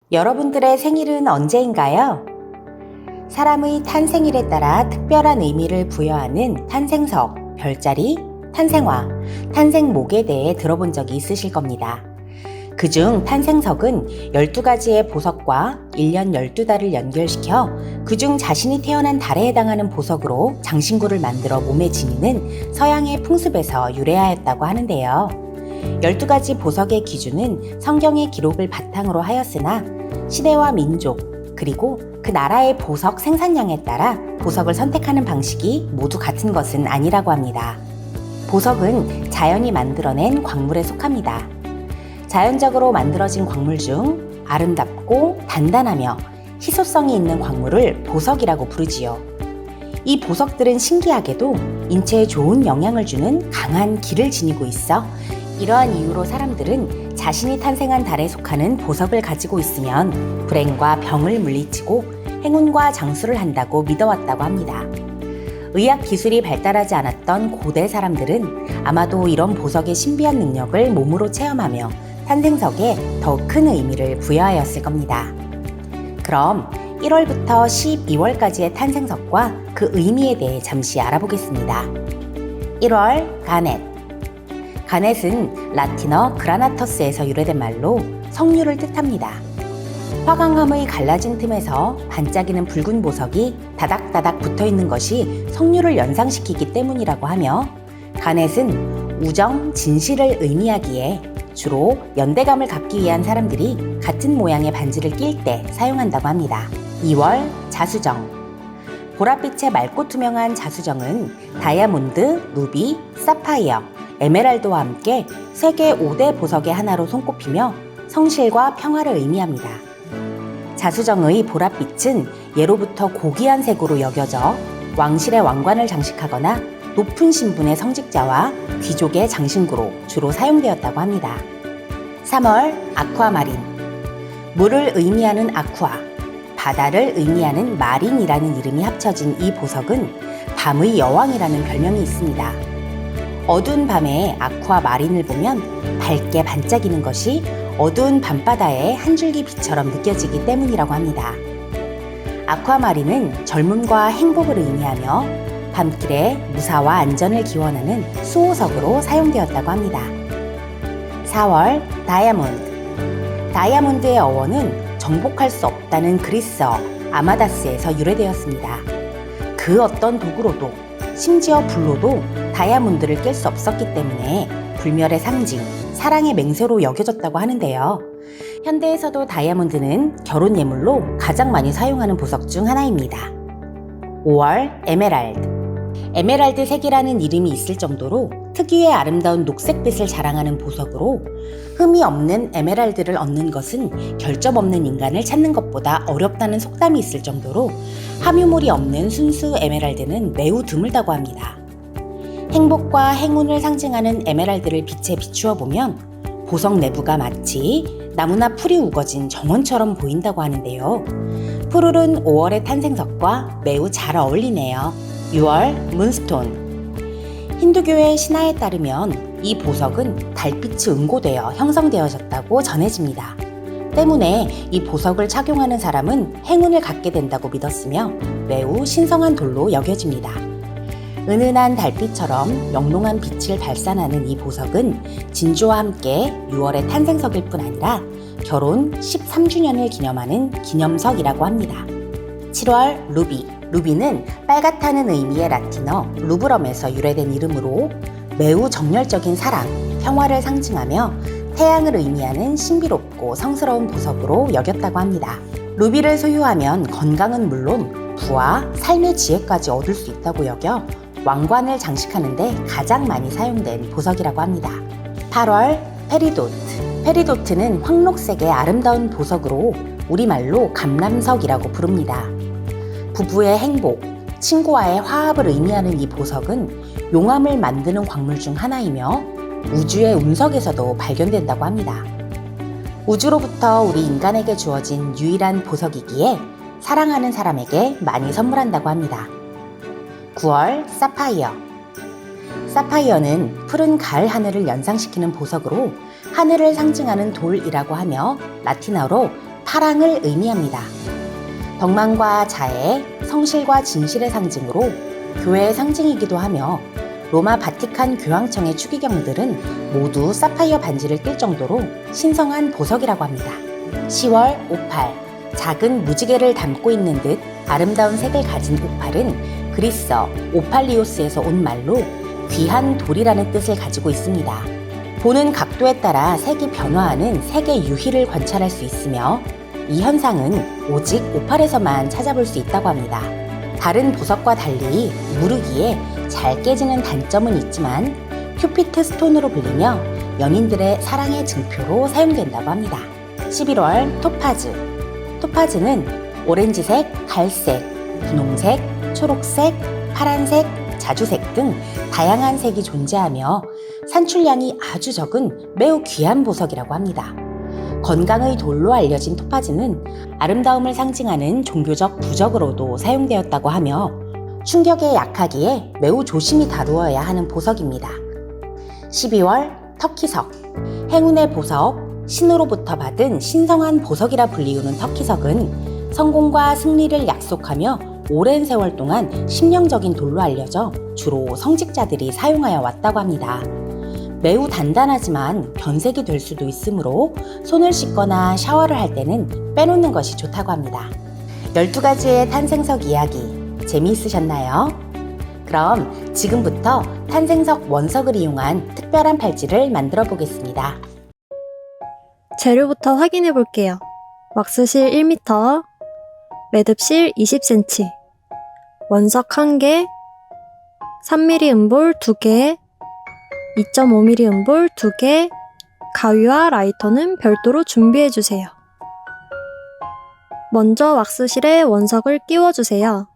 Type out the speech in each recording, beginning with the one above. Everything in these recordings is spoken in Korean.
여러분들의 생일은 언제인가요? 사람의 탄생일에 따라 특별한 의미를 부여하는 탄생석, 별자리, 탄생화, 탄생목에 대해 들어본 적이 있으실 겁니다. 그중 탄생석은 12가지의 보석과 1년 12달을 연결시켜 그중 자신이 태어난 달에 해당하는 보석으로 장신구를 만들어 몸에 지니는 서양의 풍습에서 유래하였다고 하는데요. 12가지 보석의 기준은 성경의 기록을 바탕으로 하였으나 시대와 민족, 그리고 그 나라의 보석 생산량에 따라 보석을 선택하는 방식이 모두 같은 것은 아니라고 합니다. 보석은 자연이 만들어낸 광물에 속합니다. 자연적으로 만들어진 광물 중 아름답고 단단하며 희소성이 있는 광물을 보석이라고 부르지요. 이 보석들은 신기하게도 인체에 좋은 영향을 주는 강한 기를 지니고 있어 이러한 이유로 사람들은 자신이 탄생한 달에 속하는 보석을 가지고 있으면 불행과 병을 물리치고 행운과 장수를 한다고 믿어왔다고 합니다. 의학 기술이 발달하지 않았던 고대 사람들은 아마도 이런 보석의 신비한 능력을 몸으로 체험하며 탄생석에 더 큰 의미를 부여하였을 겁니다. 그럼 1월부터 12월까지의 탄생석과 그 의미에 대해 잠시 알아보겠습니다. 1월 가넷. 가넷은 라틴어 그라나터스에서 유래된 말로 석류를 뜻합니다. 화강암의 갈라진 틈에서 반짝이는 붉은 보석이 다닥다닥 붙어있는 것이 석류를 연상시키기 때문이라고 하며, 가넷은 우정, 진실을 의미하기에 주로 연대감을 갖기 위한 사람들이 같은 모양의 반지를 낄 때 사용한다고 합니다. 2월 자수정. 보랏빛의 맑고 투명한 자수정은 다이아몬드, 루비, 사파이어, 에메랄드와 함께 세계 5대 보석의 하나로 손꼽히며 성실과 평화를 의미합니다. 자수정의 보랏빛은 예로부터 고귀한 색으로 여겨져 왕실의 왕관을 장식하거나 높은 신분의 성직자와 귀족의 장신구로 주로 사용되었다고 합니다. 3월 아쿠아마린. 물을 의미하는 아쿠아, 바다를 의미하는 마린이라는 이름이 합쳐진 이 보석은 밤의 여왕이라는 별명이 있습니다. 어두운 밤에 아쿠아마린을 보면 밝게 반짝이는 것이 어두운 밤바다의 한 줄기 빛처럼 느껴지기 때문이라고 합니다. 아쿠아마린은 젊음과 행복을 의미하며 밤길에 무사와 안전을 기원하는 수호석으로 사용되었다고 합니다. 4월 다이아몬드. 다이아몬드의 어원은 정복할 수 없다는 그리스어 아마다스에서 유래되었습니다. 그 어떤 도구로도, 심지어 불로도 다이아몬드를 깰 수 없었기 때문에 불멸의 상징, 사랑의 맹세로 여겨졌다고 하는데요. 현대에서도 다이아몬드는 결혼 예물로 가장 많이 사용하는 보석 중 하나입니다. 5월 에메랄드. 에메랄드 색이라는 이름이 있을 정도로 특유의 아름다운 녹색빛을 자랑하는 보석으로, 흠이 없는 에메랄드를 얻는 것은 결점 없는 인간을 찾는 것보다 어렵다는 속담이 있을 정도로 함유물이 없는 순수 에메랄드는 매우 드물다고 합니다. 행복과 행운을 상징하는 에메랄드를 빛에 비추어 보면 보석 내부가 마치 나무나 풀이 우거진 정원처럼 보인다고 하는데요. 푸르른 5월의 탄생석과 매우 잘 어울리네요. 6월 문스톤. 힌두교의 신화에 따르면 이 보석은 달빛이 응고되어 형성되어졌다고 전해집니다. 때문에 이 보석을 착용하는 사람은 행운을 갖게 된다고 믿었으며 매우 신성한 돌로 여겨집니다. 은은한 달빛처럼 영롱한 빛을 발산하는 이 보석은 진주와 함께 6월의 탄생석일 뿐 아니라 결혼 13주년을 기념하는 기념석이라고 합니다. 7월 루비. 루비는 빨갛다는 의미의 라틴어 루브럼에서 유래된 이름으로 매우 정열적인 사랑, 평화를 상징하며 태양을 의미하는 신비롭고 성스러운 보석으로 여겼다고 합니다. 루비를 소유하면 건강은 물론 부와 삶의 지혜까지 얻을 수 있다고 여겨 왕관을 장식하는 데 가장 많이 사용된 보석이라고 합니다. 8월 페리도트. 페리도트는 황록색의 아름다운 보석으로 우리말로 감람석이라고 부릅니다. 부부의 행복, 친구와의 화합을 의미하는 이 보석은 용암을 만드는 광물 중 하나이며 우주의 운석에서도 발견된다고 합니다. 우주로부터 우리 인간에게 주어진 유일한 보석이기에 사랑하는 사람에게 많이 선물한다고 합니다. 9월 사파이어. 사파이어는 푸른 가을 하늘을 연상시키는 보석으로 하늘을 상징하는 돌이라고 하며 라틴어로 파랑을 의미합니다. 덕망과 자애, 성실과 진실의 상징으로 교회의 상징이기도 하며 로마 바티칸 교황청의 추기경들은 모두 사파이어 반지를 낄 정도로 신성한 보석이라고 합니다. 10월 오팔, 작은 무지개를 담고 있는 듯 아름다운 색을 가진 오팔은 그리스어 오팔리오스에서 온 말로 귀한 돌이라는 뜻을 가지고 있습니다. 보는 각도에 따라 색이 변화하는 색의 유희를 관찰할 수 있으며 이 현상은 오직 오팔에서만 찾아볼 수 있다고 합니다. 다른 보석과 달리 무르기에 잘 깨지는 단점은 있지만 큐피트 스톤으로 불리며 연인들의 사랑의 증표로 사용된다고 합니다. 11월 토파즈. 토파즈는 오렌지색, 갈색, 분홍색, 초록색, 파란색, 자주색 등 다양한 색이 존재하며 산출량이 아주 적은 매우 귀한 보석이라고 합니다. 건강의 돌로 알려진 토파즈는 아름다움을 상징하는 종교적 부적으로도 사용되었다고 하며 충격에 약하기에 매우 조심히 다루어야 하는 보석입니다. 12월 터키석. 행운의 보석, 신으로부터 받은 신성한 보석이라 불리우는 터키석은 성공과 승리를 약속하며 오랜 세월 동안 심령적인 돌로 알려져 주로 성직자들이 사용하여 왔다고 합니다. 매우 단단하지만 변색이 될 수도 있으므로 손을 씻거나 샤워를 할 때는 빼놓는 것이 좋다고 합니다. 12가지의 탄생석 이야기 재미있으셨나요? 그럼 지금부터 탄생석 원석을 이용한 특별한 팔찌를 만들어 보겠습니다. 재료부터 확인해 볼게요. 왁스실 1m, 매듭실 20cm, 원석 1개, 3mm 음볼 2개, 2.5mm 음볼 2개, 가위와 라이터는 별도로 준비해 주세요. 먼저 왁스실에 원석을 끼워주세요.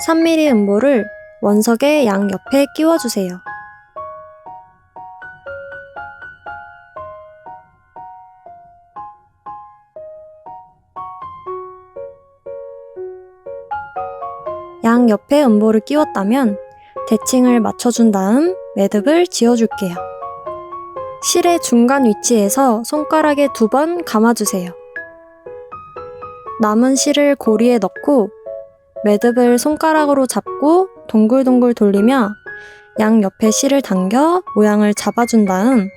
3mm 음볼을 원석의 양옆에 끼워주세요. 양옆에 음볼을 끼웠다면 대칭을 맞춰준 다음 매듭을 지어줄게요. 실의 중간 위치에서 손가락에 2번 감아주세요. 남은 실을 고리에 넣고 매듭을 손가락으로 잡고 동글동글 돌리며 양옆에 실을 당겨 모양을 잡아준 다음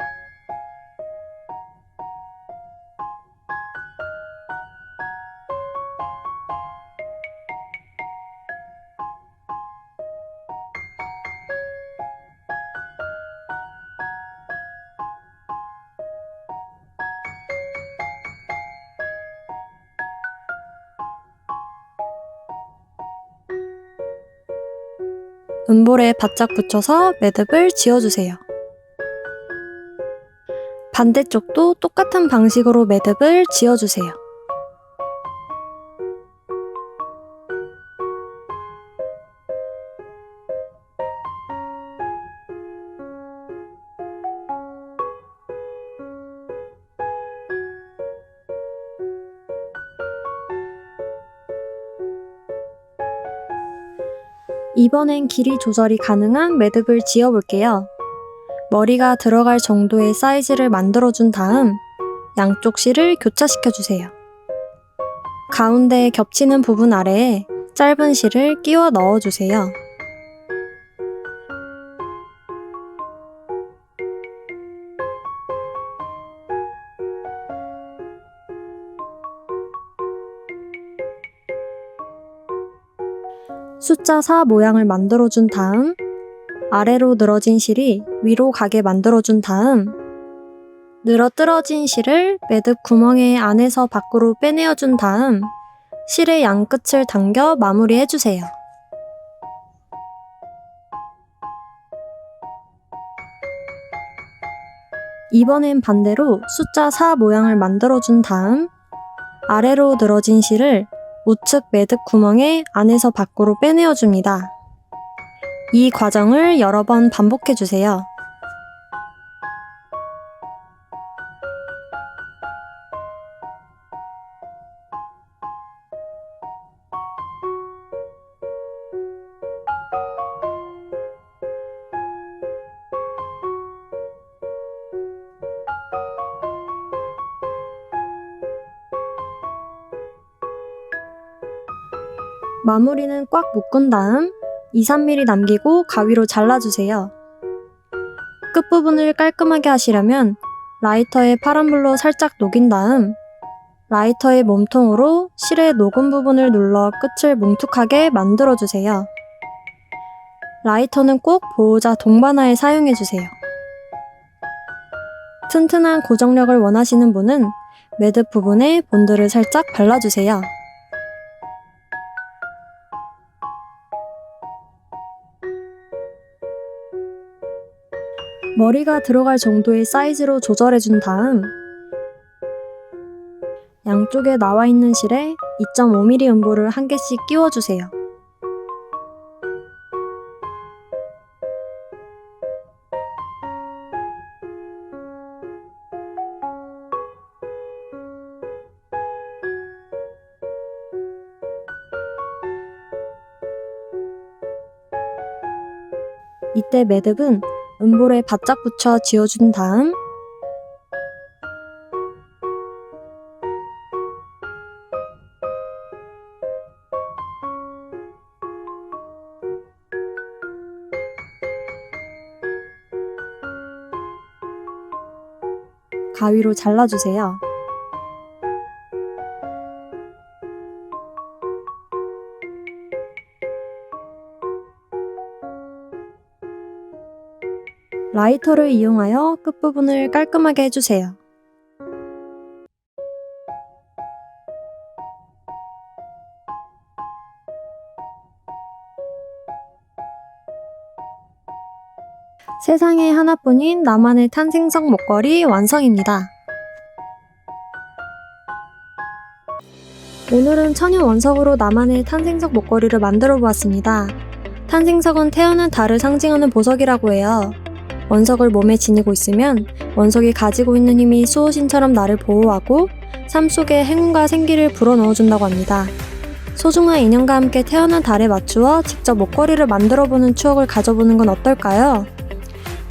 음볼에 바짝 붙여서 매듭을 지어주세요. 반대쪽도 똑같은 방식으로 매듭을 지어주세요. 이번엔 길이 조절이 가능한 매듭을 지어볼게요. 머리가 들어갈 정도의 사이즈를 만들어준 다음 양쪽 실을 교차시켜주세요. 가운데에 겹치는 부분 아래에 짧은 실을 끼워 넣어주세요. 숫자 4 모양을 만들어준 다음 아래로 늘어진 실이 위로 가게 만들어준 다음 늘어뜨러진 실을 매듭 구멍의 안에서 밖으로 빼내어준 다음 실의 양끝을 당겨 마무리해주세요. 이번엔 반대로 숫자 4 모양을 만들어준 다음 아래로 늘어진 실을 우측 매듭 구멍의 안에서 밖으로 빼내어줍니다. 이 과정을 여러 번 반복해주세요. 마무리는 꽉 묶은 다음 2-3mm 남기고 가위로 잘라주세요. 끝부분을 깔끔하게 하시려면 라이터에 파란불로 살짝 녹인 다음 라이터의 몸통으로 실의 녹은 부분을 눌러 끝을 뭉툭하게 만들어주세요. 라이터는 꼭 보호자 동반하에 사용해주세요. 튼튼한 고정력을 원하시는 분은 매듭 부분에 본드를 살짝 발라주세요. 머리가 들어갈 정도의 사이즈로 조절해준 다음 양쪽에 나와 있는 실에 2.5mm 음보를 한 개씩 끼워주세요. 이때 매듭은 음볼에 바짝 붙여 지어준 다음 가위로 잘라주세요. 라이터를 이용하여 끝부분을 깔끔하게 해주세요. 세상에 하나뿐인 나만의 탄생석 목걸이 완성입니다. 오늘은 천연 원석으로 나만의 탄생석 목걸이를 만들어 보았습니다. 탄생석은 태어난 달을 상징하는 보석이라고 해요. 원석을 몸에 지니고 있으면 원석이 가지고 있는 힘이 수호신처럼 나를 보호하고 삶 속에 행운과 생기를 불어넣어준다고 합니다. 소중한 인연과 함께 태어난 달에 맞추어 직접 목걸이를 만들어보는 추억을 가져보는 건 어떨까요?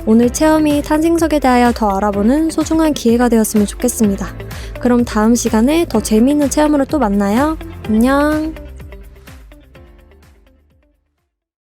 오늘 체험이 탄생석에 대하여 더 알아보는 소중한 기회가 되었으면 좋겠습니다. 그럼 다음 시간에 더 재미있는 체험으로 또 만나요. 안녕!